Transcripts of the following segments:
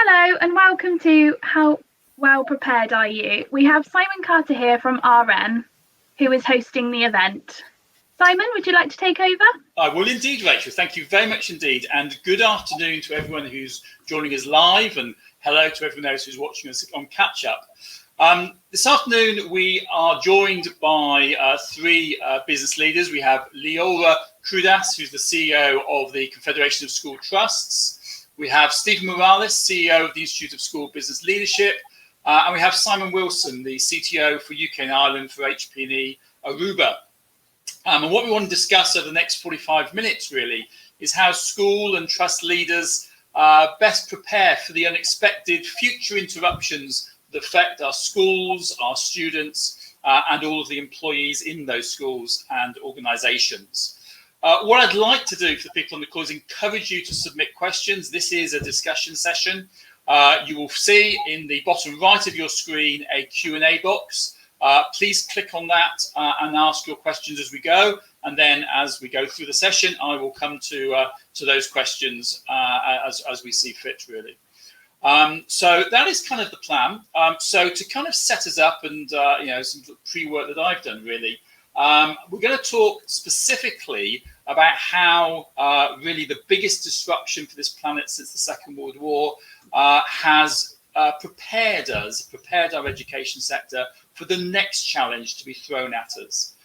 Hello and welcome to How Well Prepared Are You? We have Simon Carter here from RM, who is hosting the event. Simon, would you like to take over? I will indeed, Rachel. Thank you very much indeed. And good afternoon to everyone who's joining us live, and hello to everyone else who's watching us on catch up. This afternoon, we are joined by three business leaders. We have Leora Crudas, who's the CEO of the Confederation of School Trusts. We have Stephen Morales, CEO of the Institute of School Business Leadership. And we have Simon Wilson, the CTO for UK and Ireland for HP&E Aruba. And what we want to discuss over the next 45 minutes, really, is how school and trust leaders best prepare for the unexpected future interruptions that affect our schools, our students, and all of the employees in those schools and organisations. What I'd like to do for the people on the call is encourage you to submit questions. This is a discussion session. You will see in the bottom right of your screen a Q&A box. Please click on that and ask your questions as we go. And then as we go through the session, I will come to those questions as we see fit, really. So that is kind of the plan. So to kind of set us up and, some pre-work that I've done, really, we're going to talk specifically about how really the biggest disruption for this planet since the Second World War has prepared our education sector for the next challenge to be thrown at us.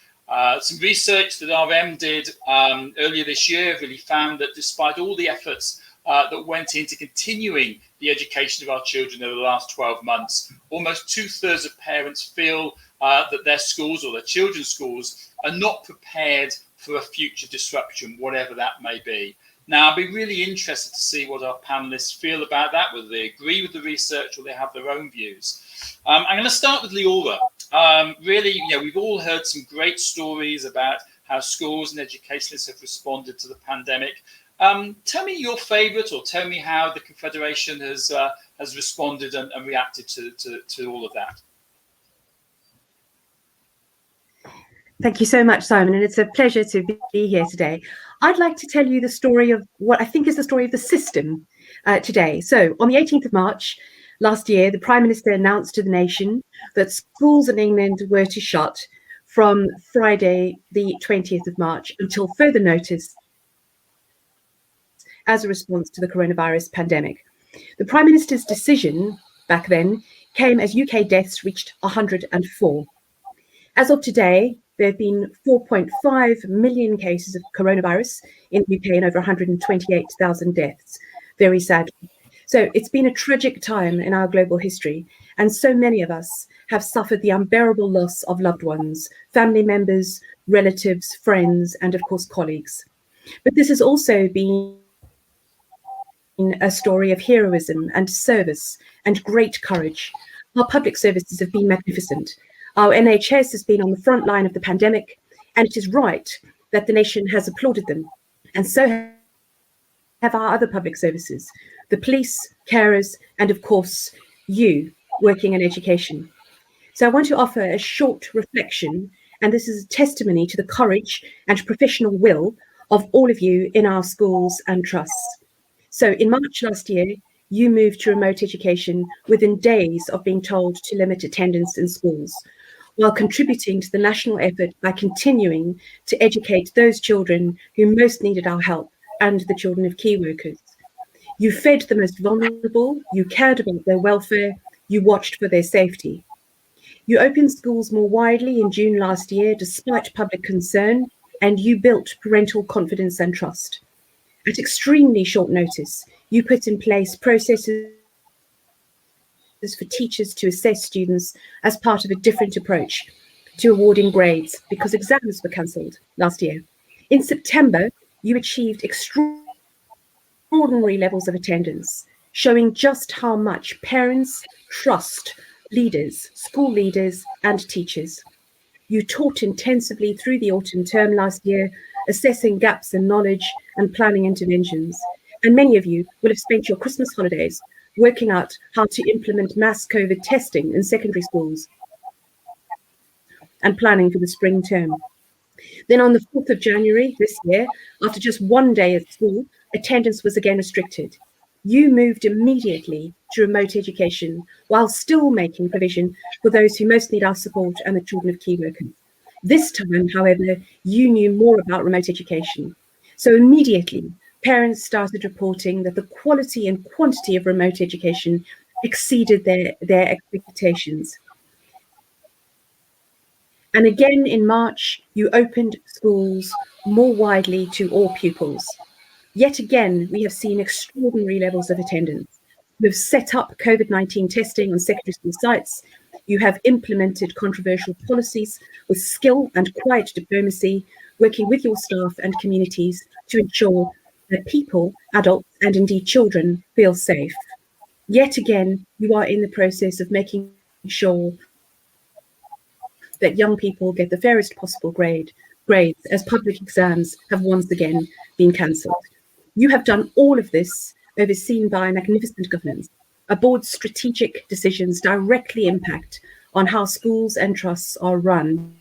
Some research that RM did earlier this year really found that despite all the efforts that went into continuing the education of our children over the last 12 months, almost 2/3 of parents feel that their schools or their children's schools are not prepared for a future disruption, whatever that may be. Now, I'd be really interested to see what our panelists feel about that, whether they agree with the research or they have their own views. I'm going to start with Leora. Really, we've all heard some great stories about how schools and educationists have responded to the pandemic. Tell me your favourite, or tell me how the Confederation has responded and reacted to all of that. Thank you so much, Simon, and it's a pleasure to be here today. I'd like to tell you the story of what I think is the story of the system today. So on the 18th of March last year, the Prime Minister announced to the nation that schools in England were to shut from Friday, the 20th of March, until further notice as a response to the coronavirus pandemic. The Prime Minister's decision back then came as UK deaths reached 104. As of today, there have been 4.5 million cases of coronavirus in the UK and over 128,000 deaths, very sadly. So it's been a tragic time in our global history, and so many of us have suffered the unbearable loss of loved ones, family members, relatives, friends, and of course, colleagues. But this has also been a story of heroism and service and great courage. Our public services have been magnificent. Our NHS has been on the front line of the pandemic, and it is right that the nation has applauded them. And so have our other public services, the police, carers, and of course, you working in education. So I want to offer a short reflection, and this is a testimony to the courage and professional will of all of you in our schools and trusts. So in March last year, you moved to remote education within days of being told to limit attendance in schools, while contributing to the national effort by continuing to educate those children who most needed our help and the children of key workers. You fed the most vulnerable, you cared about their welfare, you watched for their safety. You opened schools more widely in June last year despite public concern, and you built parental confidence and trust. At extremely short notice, you put in place processes for teachers to assess students as part of a different approach to awarding grades because exams were cancelled last year. In September, you achieved extraordinary levels of attendance, showing just how much parents trust leaders, school leaders, and teachers. You taught intensively through the autumn term last year, assessing gaps in knowledge and planning interventions. And many of you will have spent your Christmas holidays working out how to implement mass COVID testing in secondary schools and planning for the spring term. Then on the 4th of January this year, after just one day at school, attendance was again restricted. you moved immediately to remote education while still making provision for those who most need our support and the children of key workers. This time, however, you knew more about remote education. So immediately, parents started reporting that the quality and quantity of remote education exceeded their expectations. And again in March, you opened schools more widely to all pupils. Yet again, we have seen extraordinary levels of attendance. You have set up COVID-19 testing on secondary school sites. You have implemented controversial policies with skill and quiet diplomacy, working with your staff and communities to ensure that people, adults, and indeed children feel safe. Yet again, you are in the process of making sure that young people get the fairest possible grades, as public exams have once again been cancelled. You have done all of this overseen by magnificent governance. A board's strategic decisions directly impact on how schools and trusts are run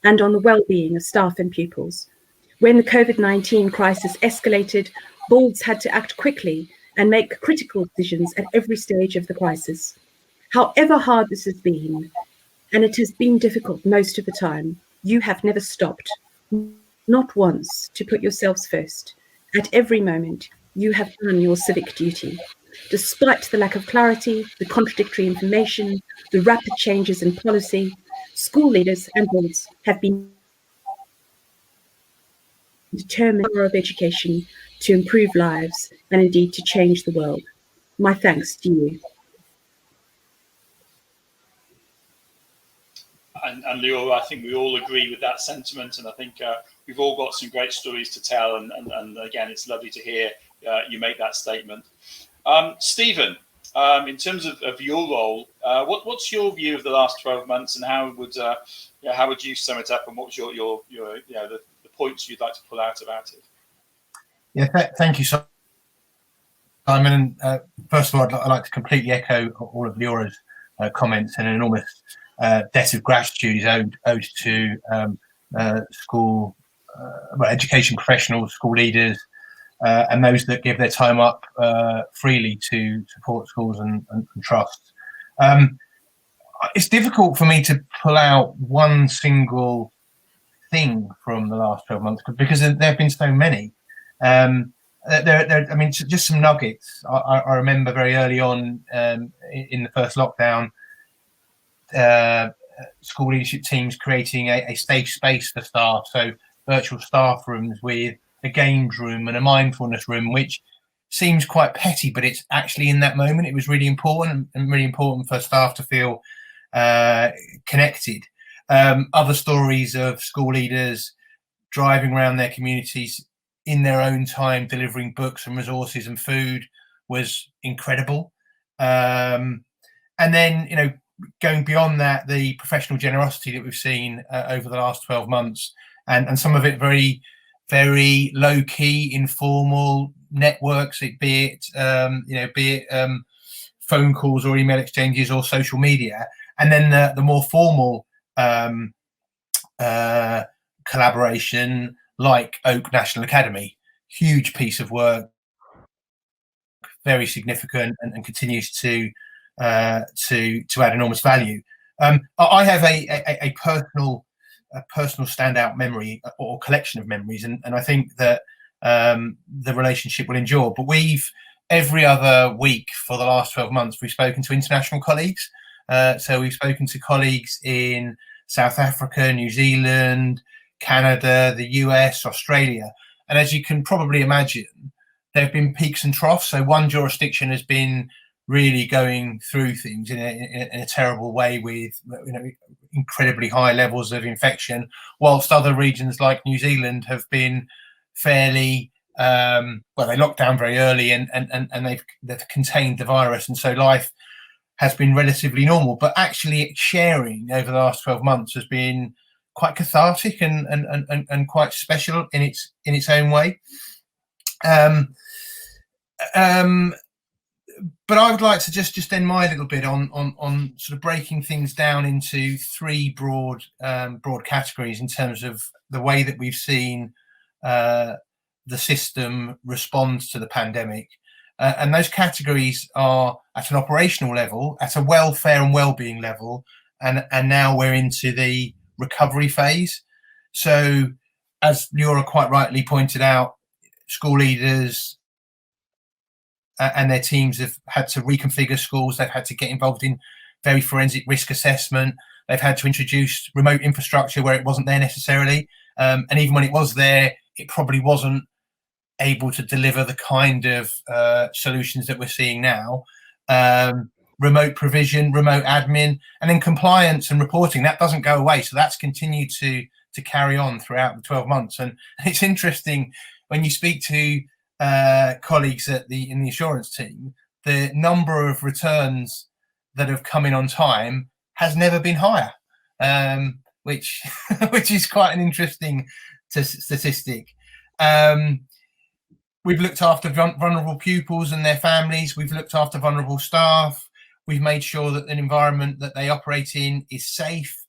and on the well-being of staff and pupils. When the COVID-19 crisis escalated, boards had to act quickly and make critical decisions at every stage of the crisis. However hard this has been, and it has been difficult most of the time, you have never stopped, not once, to put yourselves first. At every moment, you have done your civic duty. Despite the lack of clarity, the contradictory information, the rapid changes in policy, school leaders and boards have been determined in the power of education to improve lives and indeed to change the world. My thanks to you. And Leora, I think we all agree with that sentiment, and I think we've all got some great stories to tell. And again, it's lovely to hear you make that statement. Stephen, in terms of your role, what's your view of the last 12 months, and how would you sum it up, and what's your the points you'd like to pull out about it? Yeah, thank you, Simon. And first of all, I'd like to completely echo all of Leora's comments, and an enormous debt of gratitude is owed to school, education professionals, school leaders, and those that give their time up freely to support schools and trusts. It's difficult for me to pull out one single thing from the last 12 months because there have been so many. I mean, just some nuggets. I remember very early on in the first lockdown, school leadership teams creating a safe space for staff, so virtual staff rooms with a games room and a mindfulness room, which seems quite petty, but it's actually in that moment it was really important, and really important for staff to feel connected. Other stories of school leaders driving around their communities in their own time, delivering books and resources and food was incredible. And then, going beyond that, the professional generosity that we've seen over the last 12 months, and some of it very, very low key, informal networks, be it phone calls or email exchanges or social media, and then the more formal collaboration like Oak National Academy, huge piece of work, very significant, and continues to add enormous value. I have a personal standout memory or collection of memories, and I think that the relationship will endure. But every other week for the last 12 months, we've spoken to international colleagues. So we've spoken to colleagues in South Africa, New Zealand, Canada, the US, Australia. And as you can probably imagine, there have been peaks and troughs. So one jurisdiction has been really going through things in a terrible way with incredibly high levels of infection, whilst other regions like New Zealand have been fairly they locked down very early and they've contained the virus, and so life has been relatively normal. But actually sharing over the last 12 months has been quite cathartic and quite special in its own way. But I would like to just end my little bit on sort of breaking things down into three broad categories in terms of the way that we've seen the system respond to the pandemic. And those categories are at an operational level, at a welfare and well-being level, and now we're into the recovery phase. So, as Laura quite rightly pointed out, school leaders and their teams have had to reconfigure schools. They've had to get involved in very forensic risk assessment. They've had to introduce remote infrastructure where it wasn't there necessarily. And even when it was there, it probably wasn't able to deliver the kind of solutions that we're seeing now. Remote provision, remote admin, and then compliance and reporting, that doesn't go away. So that's continued to carry on throughout the 12 months. And it's interesting when you speak to colleagues in the assurance team, the number of returns that have come in on time has never been higher, which is quite an interesting statistic. We've looked after vulnerable pupils and their families. We've looked after vulnerable staff. We've made sure that an environment that they operate in is safe.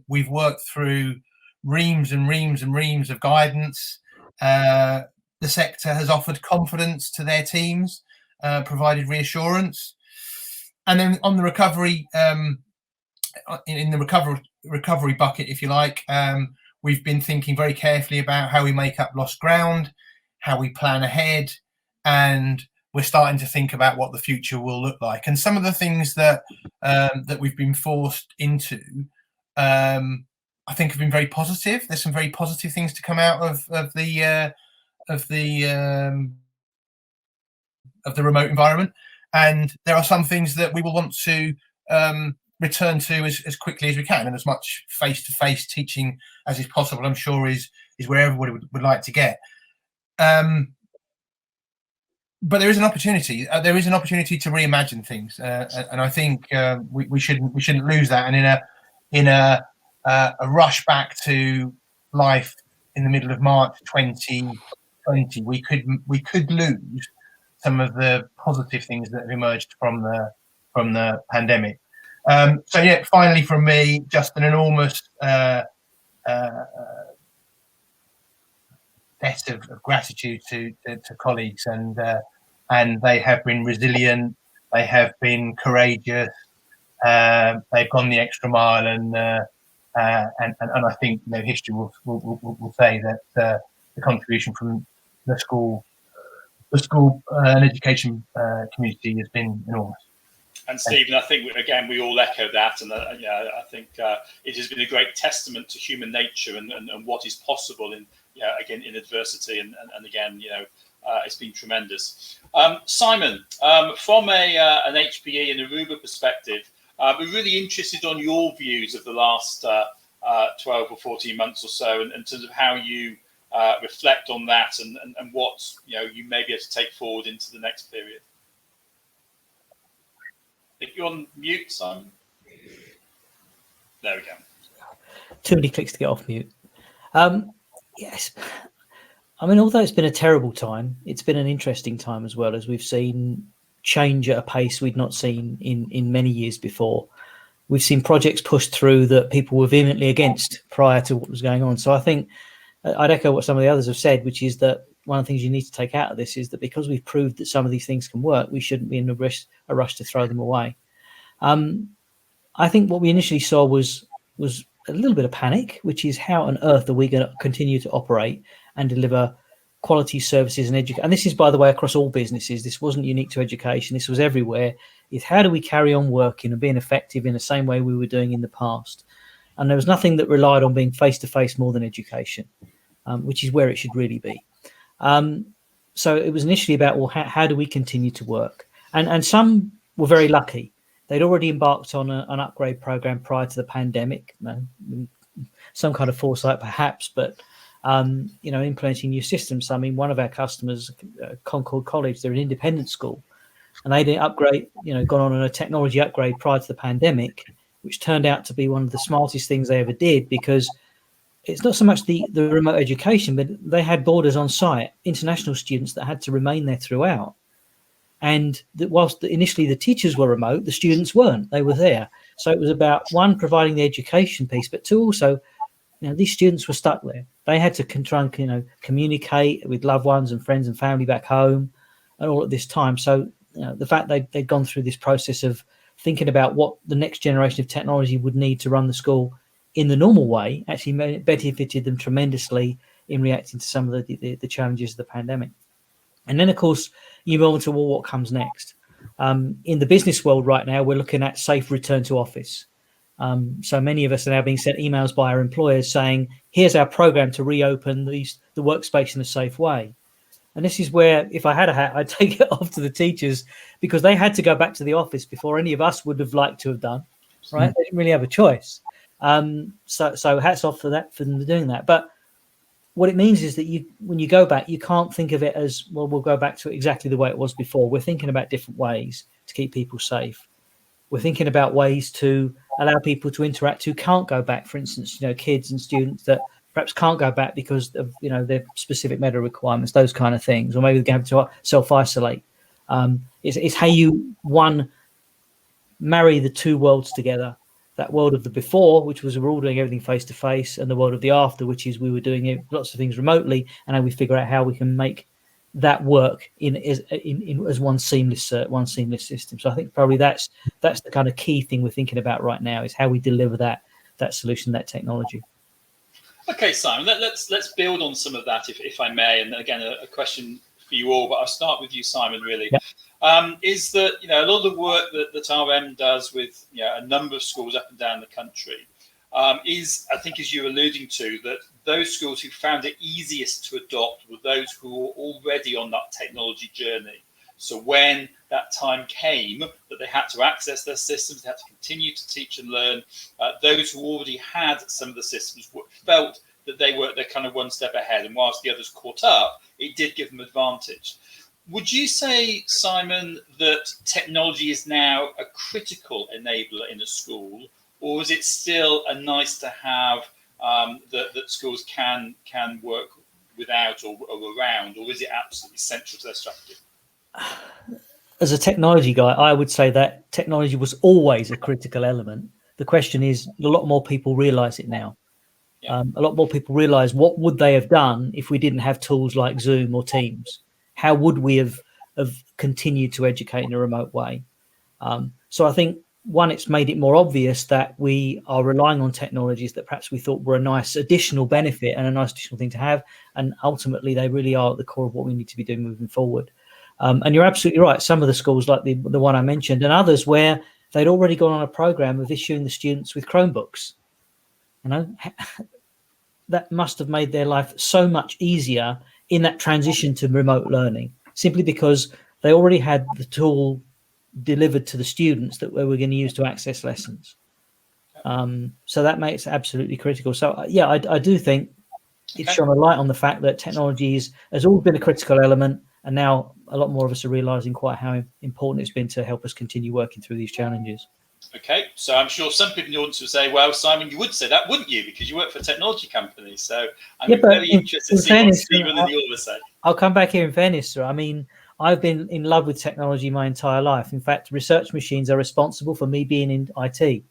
We've worked through reams and reams and reams of guidance. The sector has offered confidence to their teams, provided reassurance. And then on the recovery, in the recovery bucket, if you like, we've been thinking very carefully about how we make up lost ground, how we plan ahead, and we're starting to think about what the future will look like. And some of the things that that we've been forced into, I think, have been very positive. There's some very positive things to come out of the remote environment, and there are some things that we will want to return to as quickly as we can, and as much face-to-face teaching as is possible, I'm sure is where everybody would like to get. But there is an opportunity. There is an opportunity to reimagine things, and I think we shouldn't lose that. And in a rush back to life in the middle of March 2020, we could lose some of the positive things that have emerged from the pandemic. So yeah, finally from me, just an enormous debt of gratitude to colleagues, and they have been resilient, they have been courageous, they've gone the extra mile, and I think history will say that the contribution from the school and education community has been enormous. And Stephen, I think again we all echo that, and I think it has been a great testament to human nature and what is possible in again in adversity, and again it's been tremendous. Simon, from an HPE and Aruba perspective, we're really interested on your views of the last 12 or 14 months or so, in terms of how you reflect on that and what you may be able to take forward into the next period. If you're on mute, Simon. There we go. Too many clicks to get off mute. Yes. I mean, although it's been a terrible time, it's been an interesting time as well, as we've seen change at a pace we'd not seen in many years before. We've seen projects pushed through that people were vehemently against prior to what was going on. So I think I'd echo what some of the others have said, which is that one of the things you need to take out of this is that because we've proved that some of these things can work, we shouldn't be in a rush to throw them away. I think what we initially saw was a little bit of panic, which is how on earth are we going to continue to operate and deliver quality services and education? And this is, by the way, across all businesses. This wasn't unique to education. This was everywhere. Is how do we carry on working and being effective in the same way we were doing in the past? And there was nothing that relied on being face-to-face more than education, which is where it should really be. So it was initially about, well, how do we continue to work? And some were very lucky. They'd already embarked on an upgrade program prior to the pandemic, some kind of foresight perhaps, but implementing new systems. I mean, one of our customers, Concord College, they're an independent school, and they didn't upgrade, gone on a technology upgrade prior to the pandemic, which turned out to be one of the smartest things they ever did, because it's not so much the remote education, but they had boarders on site, international students that had to remain there throughout. And whilst initially the teachers were remote, the students weren't. They were there. So it was about, one, providing the education piece, but two, also, these students were stuck there. They had to try and communicate with loved ones and friends and family back home. and all at this time. So the fact they'd gone through this process of thinking about what the next generation of technology would need to run the school in the normal way actually benefited them tremendously in reacting to some of the challenges of the pandemic. And then, of course, you move on to, well, what comes next? In the business world right now, we're looking at safe return to office. So many of us are now being sent emails by our employers saying, here's our program to reopen the workspace in a safe way. And this is where, if I had a hat, I'd take it off to the teachers, because they had to go back to the office before any of us would have liked to have done, right? They didn't really have a choice. So hats off for that, for them doing that. But what it means is that when you go back, you can't think of it as, well, we'll go back to exactly the way it was before. We're thinking about different ways to keep people safe. We're thinking about ways to allow people to interact who can't go back. For instance, kids and students that perhaps can't go back because of their specific medical requirements, those kind of things, or maybe they're going to have to self-isolate. It's how you marry the two worlds together. That world of the before, which was we're all doing everything face to face, and the world of the after, which is we were doing lots of things remotely, and how we figure out how we can make that work in as one seamless system. So I think probably that's the kind of key thing we're thinking about right now, is how we deliver that solution, that technology. Okay, Simon, let's build on some of that, if I may. And again, a question for you all, but I'll start with you, Simon, really. Yeah. Is that, a lot of the work that RM does with a number of schools up and down the country is, I think, as you're alluding to, that those schools who found it easiest to adopt were those who were already on that technology journey. So when that time came that they had to access their systems, they had to continue to teach and learn, those who already had some of the systems felt that they're kind of one step ahead. And whilst the others caught up, it did give them advantage. Would you say, Simon, that technology is now a critical enabler in a school, or is it still a nice to have that schools can work without or around, or is it absolutely central to their strategy? As a technology guy, I would say that technology was always a critical element. The question is, a lot more people realize it now. Yeah. A lot more people realize, what would they have done if we didn't have tools like Zoom or Teams? How would we have continued to educate in a remote way? So I think, one, it's made it more obvious that we are relying on technologies that perhaps we thought were a nice additional benefit and a nice additional thing to have. And ultimately, they really are at the core of what we need to be doing moving forward. And you're absolutely right. Some of the schools, like the one I mentioned, and others where they'd already gone on a program of issuing the students with Chromebooks. That must have made their life so much easier in that transition to remote learning, simply because they already had the tool delivered to the students that we were going to use to access lessons. So that makes it absolutely critical. So yeah, I do think it's shone a light on the fact that technology has always been a critical element, and now a lot more of us are realizing quite how important it's been to help us continue working through these challenges. Okay, so I'm sure some people in the audience will say, well, Simon, you would say that, wouldn't you? Because you work for a technology company. So I'm very interested to see what Stephen and the others say. I'll come back here in fairness, sir. I mean, I've been in love with technology my entire life. In fact, research machines are responsible for me being in IT.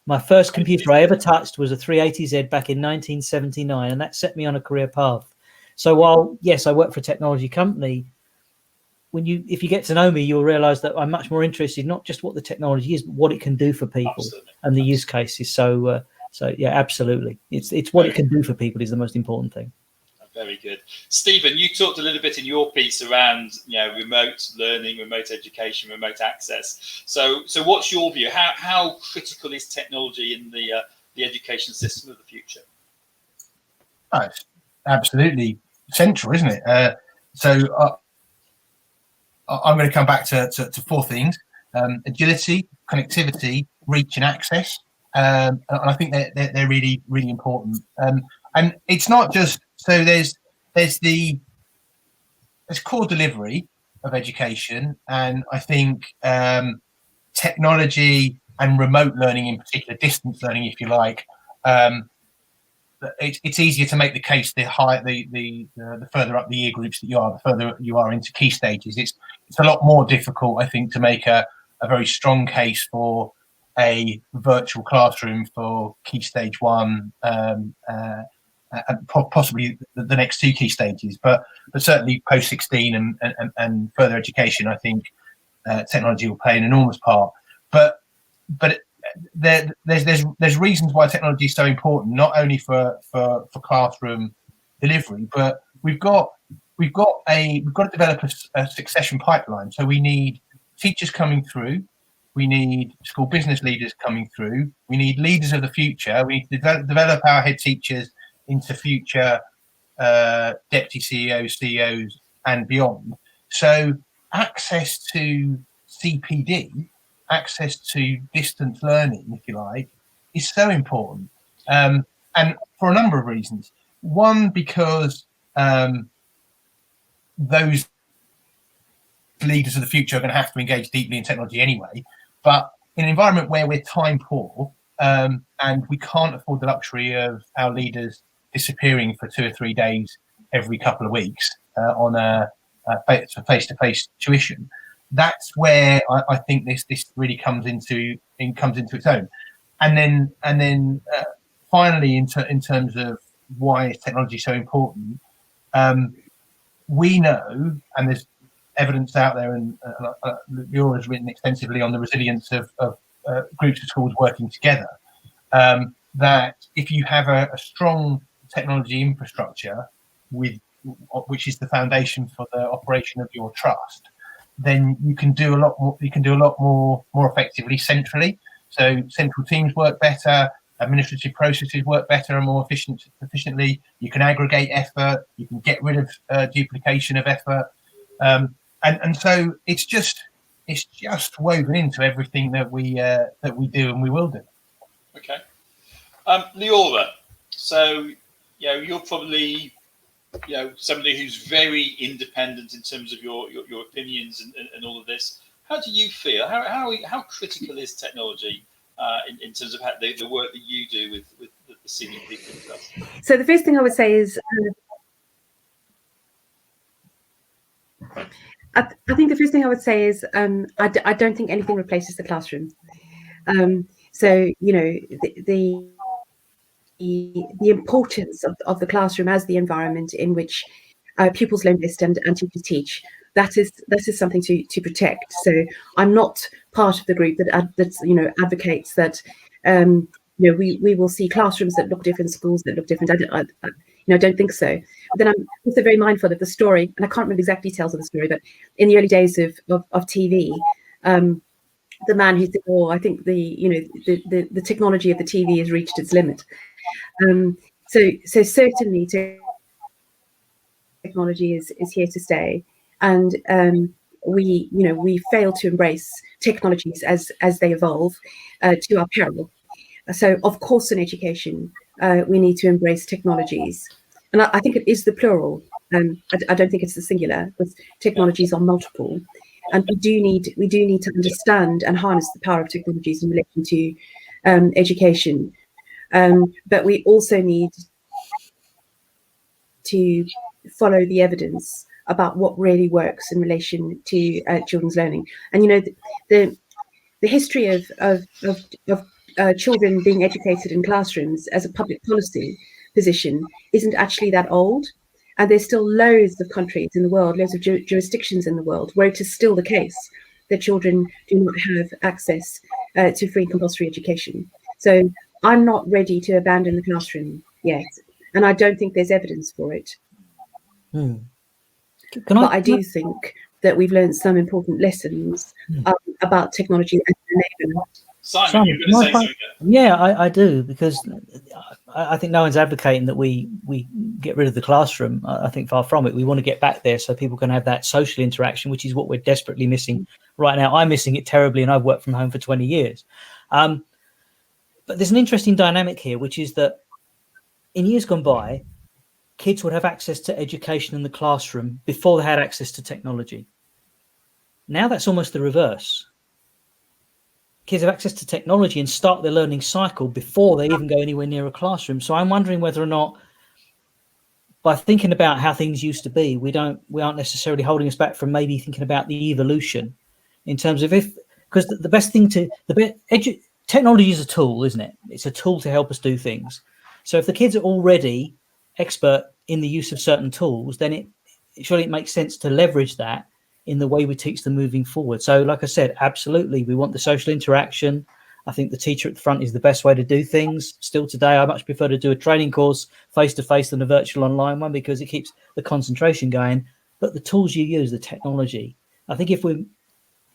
My first computer I ever touched was a 380Z back in 1979, and that set me on a career path. So while, yes, I work for a technology company, if you get to know me, you'll realize that I'm much more interested, not just what the technology is, but what it can do for people and the use cases. So yeah, absolutely. It's what it can do for people is the most important thing. Very good. Stephen, you talked a little bit in your piece around remote learning, remote education, remote access. So what's your view? How critical is technology in the education system of the future? Oh, it's absolutely central, isn't it? So I'm going to come back to four things: agility, connectivity, reach, and access. And I think they're really, really important. And it's not just there's core delivery of education, and I think technology and remote learning, in particular, distance learning, if you like. It's easier to make the case the further up the year groups that you are, the further you are into key stages. It's a lot more difficult, I think, to make a very strong case for a virtual classroom for key stage 1 possibly the next two key stages, but certainly post 16 and further education, I think technology will play an enormous part. But there's reasons why technology is so important, not only for classroom delivery, but we've got to develop a succession pipeline. So we need teachers coming through, we need school business leaders coming through, we need leaders of the future, we need to develop our head teachers into future deputy CEOs, CEOs, and beyond. So access to CPD, access to distance learning, if you like, is so important, and for a number of reasons. One, because those leaders of the future are going to have to engage deeply in technology anyway. But in an environment where we're time poor, and we can't afford the luxury of our leaders disappearing for 2 or 3 days every couple of weeks on a face-to-face tuition, that's where I think this really comes into its own. And then finally, in terms of why is technology so important, we know, and there's evidence out there, and Laura has written extensively on the resilience of groups of schools working together, that if you have a strong technology infrastructure which is the foundation for the operation of your trust, then you can do a lot more effectively centrally. So central teams work better, administrative processes work better and more efficiently. You can aggregate effort, you can get rid of duplication of effort, and so it's just woven into everything that we do and we will do. Okay, Leora. So you're probably somebody who's very independent in terms of your opinions and all of this. How do you feel? How critical is technology in terms of the work that you do with the senior people and stuff? So the first thing I would say is, I think the first thing I would say is, I don't think anything replaces the classroom. So the importance of the classroom as the environment in which pupils learn best and teachers teach, that is something to protect. So I'm not part of the group that advocates that we will see classrooms that look different, schools that look different. I don't think so. But then I'm also very mindful of the story, and I can't remember the exact details of the story, but in the early days of TV, the man who said, "Oh, I think the technology of the TV has reached its limit." So certainly technology is here to stay, and we fail to embrace technologies as they evolve to our peril. So of course in education we need to embrace technologies, and I think it is the plural. I don't think it's the singular, because technologies are multiple, and we do need to understand and harness the power of technologies in relation to education. But we also need to follow the evidence about what really works in relation to children's learning. And the history of children being educated in classrooms as a public policy position isn't actually that old. And there's still loads of countries in the world, loads of jurisdictions in the world where it is still the case that children do not have access to free compulsory education. So I'm not ready to abandon the classroom yet, and I don't think there's evidence for it. But I do think that we've learned some important lessons about technology as an enabler. Simon, you're going to say something. Yeah, I do, because I think no one's advocating that we get rid of the classroom. I think far from it. We want to get back there so people can have that social interaction, which is what we're desperately missing right now. I'm missing it terribly, and I've worked from home for 20 years. But there's an interesting dynamic here, which is that in years gone by, kids would have access to education in the classroom before they had access to technology. Now that's almost the reverse. Kids have access to technology and start their learning cycle before they even go anywhere near a classroom. So I'm wondering whether or not, by thinking about how things used to be, we aren't necessarily holding us back from maybe thinking about the evolution in terms of because the best thing technology is a tool, isn't it? It's a tool to help us do things. So if the kids are already expert in the use of certain tools, then surely it makes sense to leverage that in the way we teach them moving forward. So like I said, absolutely, we want the social interaction. I think the teacher at the front is the best way to do things. Still today, I much prefer to do a training course face-to-face than a virtual online one, because it keeps the concentration going. But the tools you use, the technology, I think if we're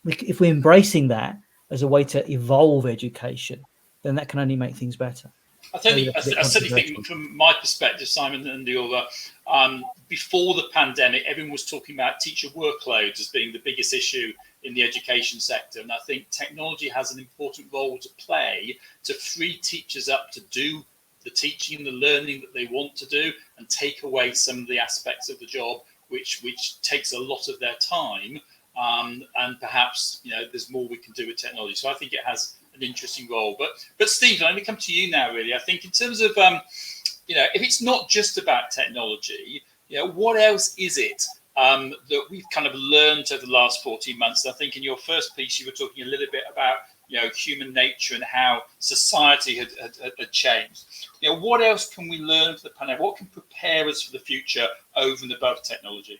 embracing that as a way to evolve education, then that can only make things better. I certainly think, from my perspective, Simon and Leora, before the pandemic, everyone was talking about teacher workloads as being the biggest issue in the education sector. And I think technology has an important role to play to free teachers up to do the teaching and the learning that they want to do, and take away some of the aspects of the job which takes a lot of their time. And perhaps, there's more we can do with technology. So I think it has an interesting role. But Stephen, let me come to you now, really. I think in terms of, if it's not just about technology, what else is it that we've kind of learned over the last 14 months? I think in your first piece, you were talking a little bit about, human nature and how society had changed. What else can we learn from the pandemic? What can prepare us for the future over and above technology?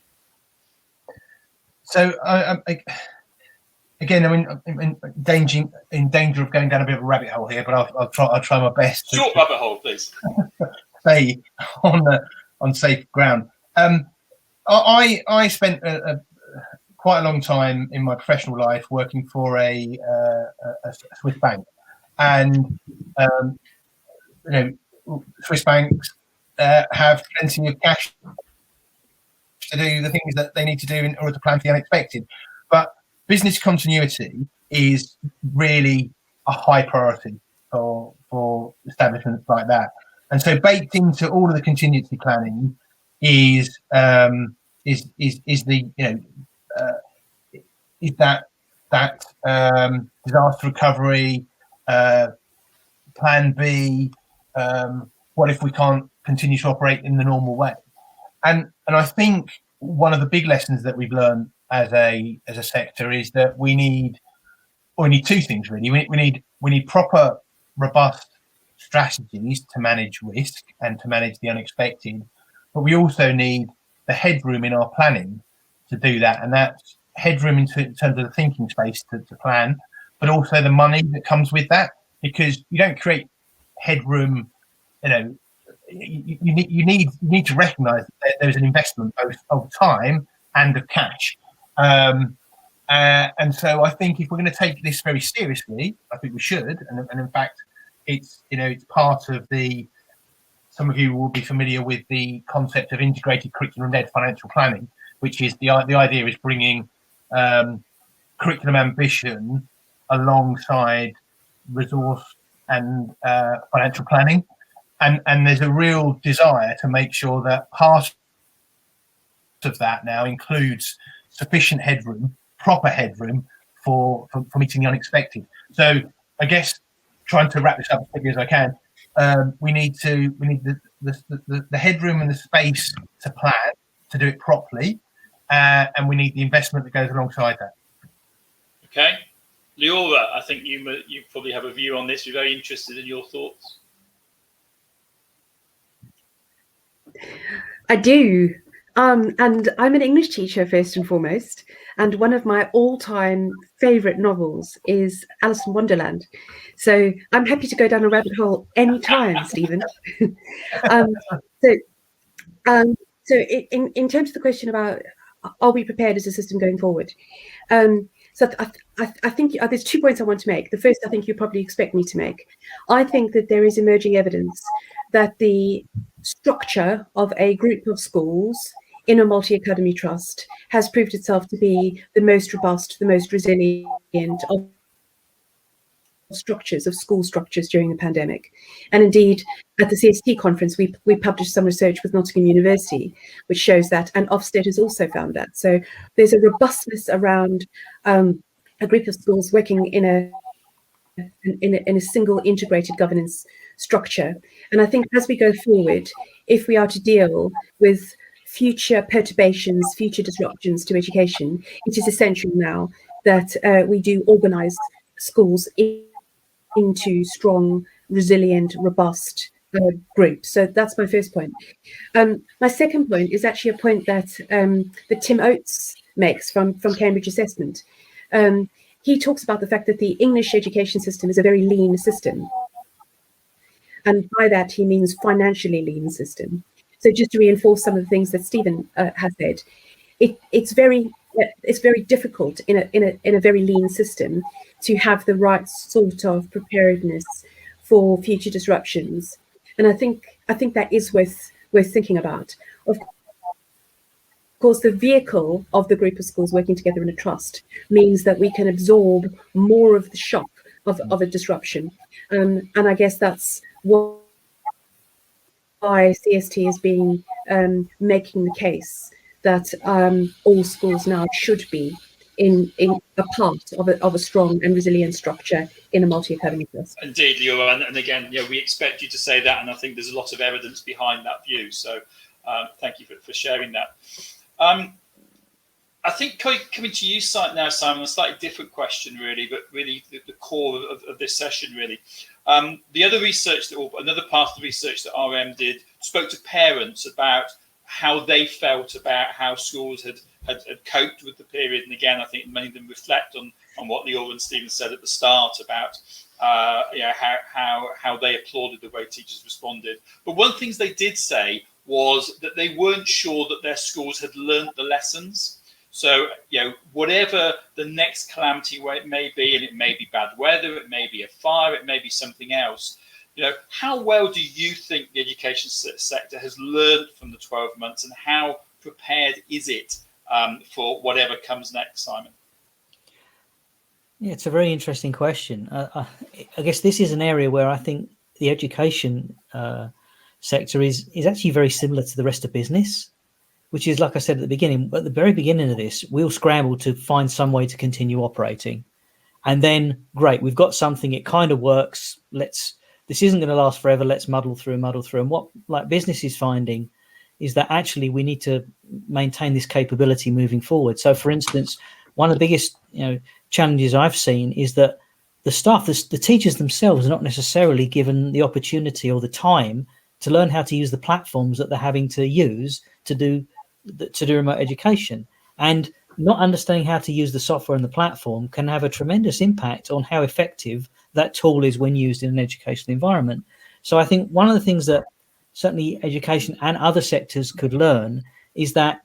So, again, I'm in danger of going down a bit of a rabbit hole here, but I'll try my best. Short rabbit hole, please. Stay on safe ground. I spent quite a long time in my professional life working for a Swiss bank, and Swiss banks have plenty of cash to do the things that they need to do in order to plan for the unexpected. But business continuity is really a high priority for establishments like that. And so baked into all of the contingency planning is that disaster recovery, plan B, what if we can't continue to operate in the normal way? And I think one of the big lessons that we've learned as a sector is that we need two things really. We need proper, robust strategies to manage risk and to manage the unexpected, but we also need the headroom in our planning to do that, and that's headroom in terms of the thinking space to plan, but also the money that comes with that, because you don't create headroom. You need to recognise that there's an investment both of time and of cash, and so I think if we're going to take this very seriously, I think we should, and in fact, it's part of the. Some of you will be familiar with the concept of integrated curriculum-led financial planning, which is the idea is bringing curriculum ambition alongside resource and financial planning. And there's a real desire to make sure that part of that now includes sufficient headroom, proper headroom for meeting the unexpected. So I guess, trying to wrap this up as quickly as I can, we need the headroom and the space to plan, to do it properly, and we need the investment that goes alongside that. Okay, Leora, I think you probably have a view on this. We're very interested in your thoughts. I do. And I'm an English teacher first and foremost. And one of my all-time favorite novels is Alice in Wonderland. So I'm happy to go down a rabbit hole anytime, Stephen. So in terms of the question about are we prepared as a system going forward? So I think there's 2 points I want to make. The first, I think you probably expect me to make. I think that there is emerging evidence that the structure of a group of schools in a multi-academy trust has proved itself to be the most robust, the most resilient of structures, of school structures during the pandemic. And indeed, at the CST conference, we published some research with Nottingham University, which shows that, and Ofsted has also found that. So there's a robustness around a group of schools working in a single integrated governance structure. And I think as we go forward, if we are to deal with future perturbations, future disruptions to education, it is essential now that we do organise schools into strong, resilient, robust group. So that's my first point. My second point is actually a point that Tim Oates makes from Cambridge Assessment. He talks about the fact that the English education system is a very lean system. And by that, he means financially lean system. So just to reinforce some of the things that Stephen has said, it's very difficult in a very lean system to have the right sort of preparedness for future disruptions. And I think that is worth thinking about. Of course, the vehicle of the group of schools working together in a trust means that we can absorb more of the shock of a disruption. And I guess that's why CST has been making the case that all schools now should be in a part of a strong and resilient structure in a multi-academy trust. Indeed, Laura, and again, we expect you to say that, and I think there's a lot of evidence behind that view. So thank you for sharing that. I think coming to you now, Simon, a slightly different question, really, but really the core of this session, really. The other research another part of the research that RM did spoke to parents about how they felt about how schools had coped with the period. And again, I think many of them reflect on what Leora and Stephen said at the start about how they applauded the way teachers responded. But one of the things they did say was that they weren't sure that their schools had learnt the lessons. So, whatever the next calamity may be, and it may be bad weather, it may be a fire, it may be something else, how well do you think the education sector has learned from the 12 months, and how prepared is it for whatever comes next, Simon? Yeah, it's a very interesting question. I guess this is an area where I think the education sector is actually very similar to the rest of business, which is, like I said at the very beginning of this, we'll scramble to find some way to continue operating. And then, great, we've got something, it kind of works. This isn't going to last forever. Let's muddle through. And what business is finding is that actually we need to maintain this capability moving forward. So, for instance, one of the biggest challenges I've seen is that the staff, the teachers themselves, are not necessarily given the opportunity or the time to learn how to use the platforms that they're having to use to do remote education. And not understanding how to use the software and the platform can have a tremendous impact on how effective that tool is when used in an educational environment. So I think one of the things that certainly education and other sectors could learn is that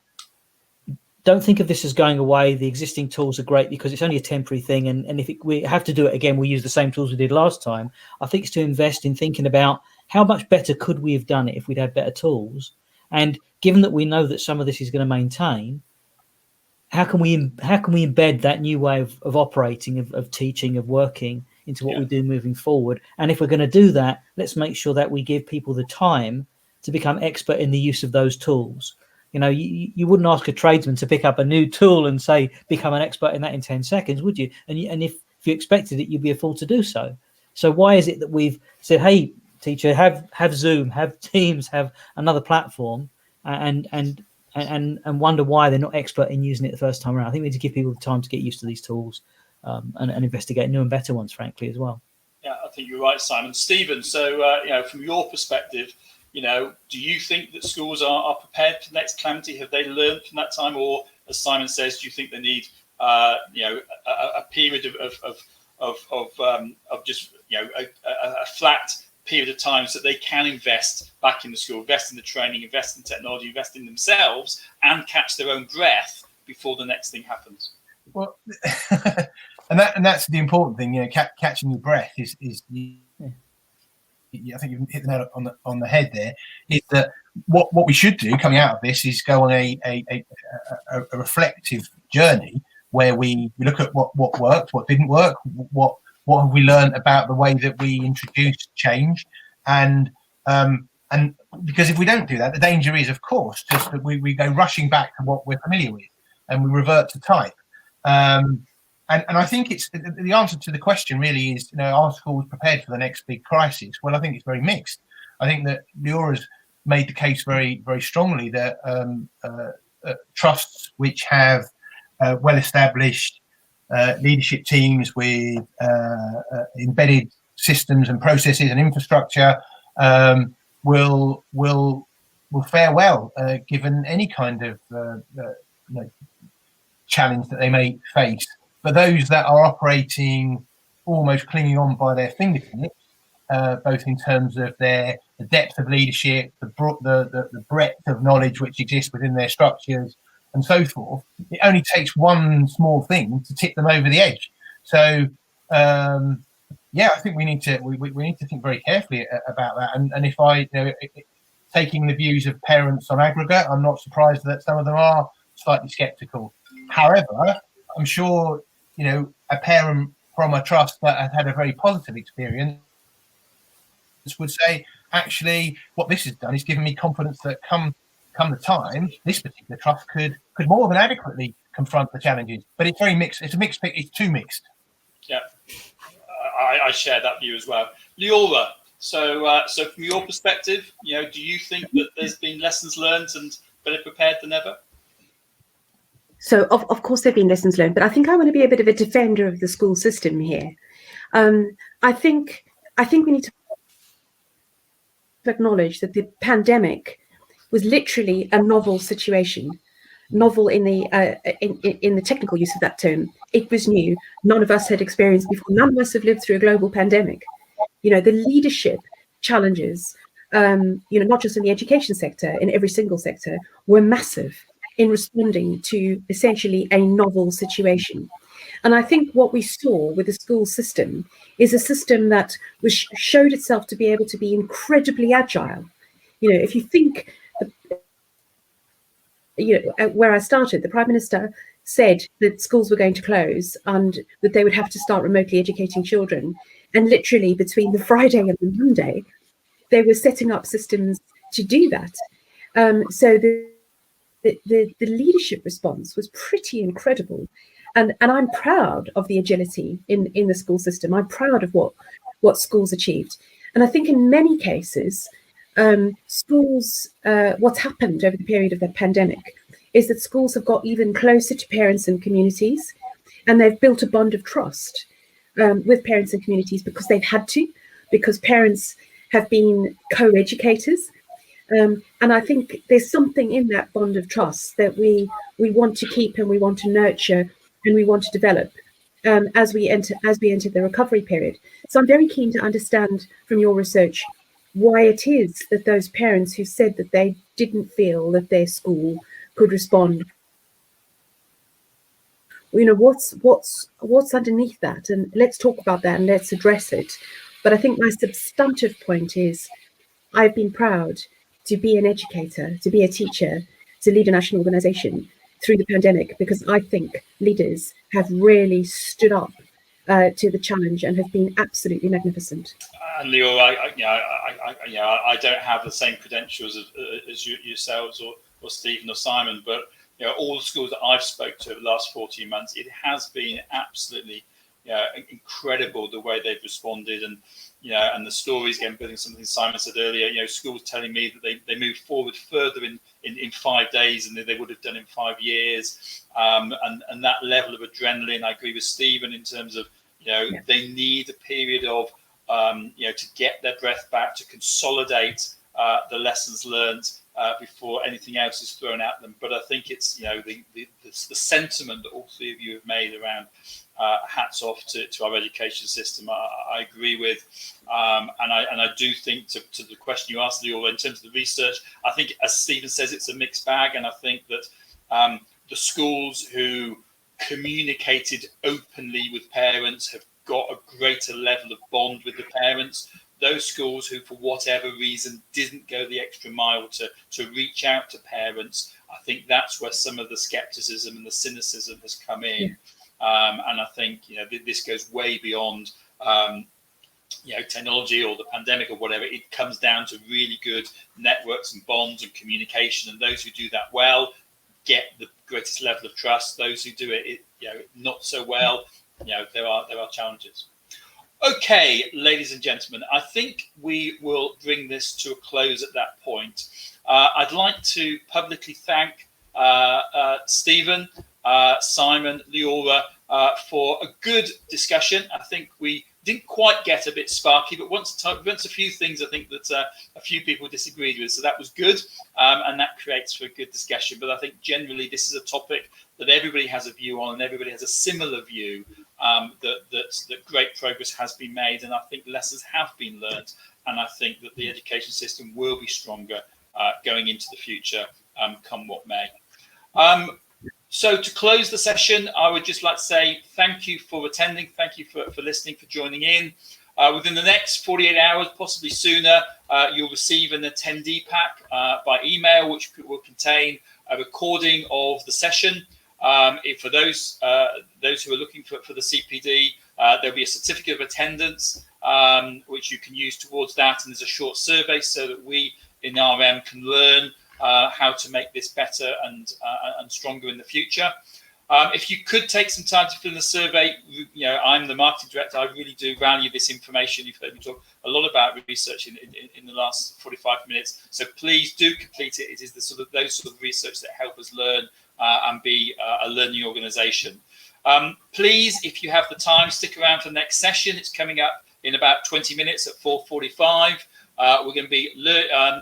don't think of this as going away. The existing tools are great because it's only a temporary thing. And if we have to do it again, we'll use the same tools we did last time. I think it's to invest in thinking about how much better could we have done it if we'd had better tools. And given that we know that some of this is going to maintain, how can we embed that new way of operating, of teaching, of working into what we do moving forward? And if we're going to do that, let's make sure that we give people the time to become expert in the use of those tools. You wouldn't ask a tradesman to pick up a new tool and say, become an expert in that in 10 seconds, would you? And if you expected it, you'd be a fool to do so. So why is it that we've said, hey, teacher, have Zoom, have Teams, have another platform, and wonder why they're not expert in using it the first time around? I think we need to give people the time to get used to these tools and investigate new and better ones, frankly, as well. Yeah, I think you're right, Simon. Stephen, so from your perspective, do you think that schools are prepared for the next calamity? Have they learned from that time, or as Simon says, do you think they need a period of just a flat period of time so that they can invest back in the school, invest in the training, invest in technology, invest in themselves, and catch their own breath before the next thing happens? Well, and that's the important thing. Catching your breath is I think you've hit the nail on the head there. Is that what we should do coming out of this is go on a reflective journey where we look at what worked, what didn't work, what have we learned about the way that we introduced change, and because if we don't do that, the danger is, of course, just that we go rushing back to what we're familiar with and we revert to type. And I think it's the answer to the question really is, are schools prepared for the next big crisis? Well, I think it's very mixed. I think that Leora's made the case very, very strongly that trusts which have well-established leadership teams with embedded systems and processes and infrastructure will fare well given any kind of challenge that they may face. But those that are operating almost clinging on by their fingertips, both in terms of the depth of leadership, the breadth of knowledge which exists within their structures, and so forth, it only takes one small thing to tip them over the edge. So, I think we need to think very carefully about that. And if taking the views of parents on aggregate, I'm not surprised that some of them are slightly sceptical. However, I'm sure a parent from a trust that has had a very positive experience would say, actually, what this has done is given me confidence that come the time, this particular trust could more than adequately confront the challenges. But it's very mixed. It's a mixed. It's too mixed. Yeah, I share that view as well, Leora. So from your perspective, do you think that there's been lessons learned and better prepared than ever? So of course there have been lessons learned, but I think I want to be a bit of a defender of the school system here. I think we need to acknowledge that the pandemic was literally a novel situation. Novel in the technical use of that term. It was new. None of us had experienced before. None of us have lived through a global pandemic. The leadership challenges, not just in the education sector, in every single sector, were massive in responding to essentially a novel situation. And I think what we saw with the school system is a system that showed itself to be able to be incredibly agile. If you think, where I started, the Prime Minister said that schools were going to close and that they would have to start remotely educating children. And literally between the Friday and the Monday, they were setting up systems to do that. So the leadership response was pretty incredible. And I'm proud of the agility in the school system. I'm proud of what schools achieved. And I think in many cases, schools, what's happened over the period of the pandemic is that schools have got even closer to parents and communities, and they've built a bond of trust with parents and communities because they've had to, because parents have been co-educators. And I think there's something in that bond of trust that we want to keep and we want to nurture and we want to develop as we enter the recovery period. So I'm very keen to understand from your research why it is that those parents who said that they didn't feel that their school could respond, what's underneath that, and let's talk about that and let's address it. But I think my substantive point is I've been proud to be an educator, to be a teacher, to lead a national organisation through the pandemic, because I think leaders have really stood up to the challenge and have been absolutely magnificent. And Leo, I don't have the same credentials as yourselves or Stephen or Simon, but all the schools that I've spoken to over the last 14 months, it has been absolutely incredible the way they've responded, and and the stories, again, building something Simon said earlier, schools telling me that they moved forward further in 5 days than they would have done in 5 years, and that level of adrenaline, I agree with Stephen in terms of they need a period of to get their breath back, to consolidate the lessons learned before anything else is thrown at them. But I think it's the sentiment that all three of you have made around hats off to our education system. I agree with, and I do think to the question you asked, Leo, in terms of the research, I think, as Stephen says, it's a mixed bag, and I think that the schools who communicated openly with parents have got a greater level of bond with the parents. Those schools who, for whatever reason, didn't go the extra mile to reach out to parents, I think that's where some of the skepticism and the cynicism has come in. And I think this goes way beyond technology or the pandemic or whatever. It comes down to really good networks and bonds and communication, and those who do that well get the greatest level of trust. Those who do it not so well, there are challenges. Okay, ladies and gentlemen, I think we will bring this to a close at that point. I'd like to publicly thank Stephen, Simon, Leora for a good discussion. I think we didn't quite get a bit sparky, but once a few things I think that a few people disagreed with, so that was good, and that creates for a good discussion. But I think generally this is a topic that everybody has a view on, and everybody has a similar view, that great progress has been made, and I think lessons have been learned, and I think that the education system will be stronger going into the future, come what may. So to close the session, I would just like to say thank you for attending, thank you for listening, for joining in. Within the next 48 hours, possibly sooner, you'll receive an attendee pack by email, which will contain a recording of the session. For those who are looking for the CPD, there'll be a certificate of attendance, which you can use towards that, and there's a short survey so that we in RM can learn how to make this better and stronger in the future. If you could take some time to fill in the survey, I'm the marketing director. I really do value this information. You've heard me talk a lot about research in the last 45 minutes. So please do complete it. It is those sort of research that help us learn and be a learning organisation. Please, if you have the time, stick around for the next session. It's coming up in about 20 minutes at 4:45. We're going to be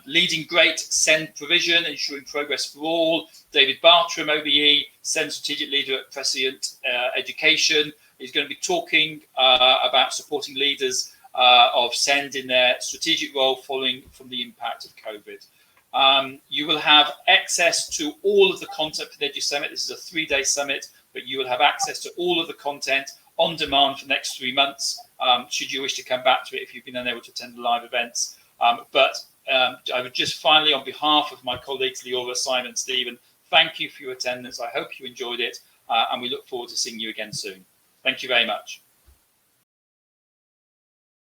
leading great SEND provision, ensuring progress for all. David Bartram, OBE, SEND strategic leader at Prescient Education, is going to be talking about supporting leaders of SEND in their strategic role following from the impact of COVID. You will have access to all of the content for the EduSummit. This is a 3-day summit, but you will have access to all of the content on demand for the next 3 months, should you wish to come back to it if you've been unable to attend the live events. But I would just finally, on behalf of my colleagues, Leora, Simon, Stephen, thank you for your attendance. I hope you enjoyed it, and we look forward to seeing you again soon. Thank you very much.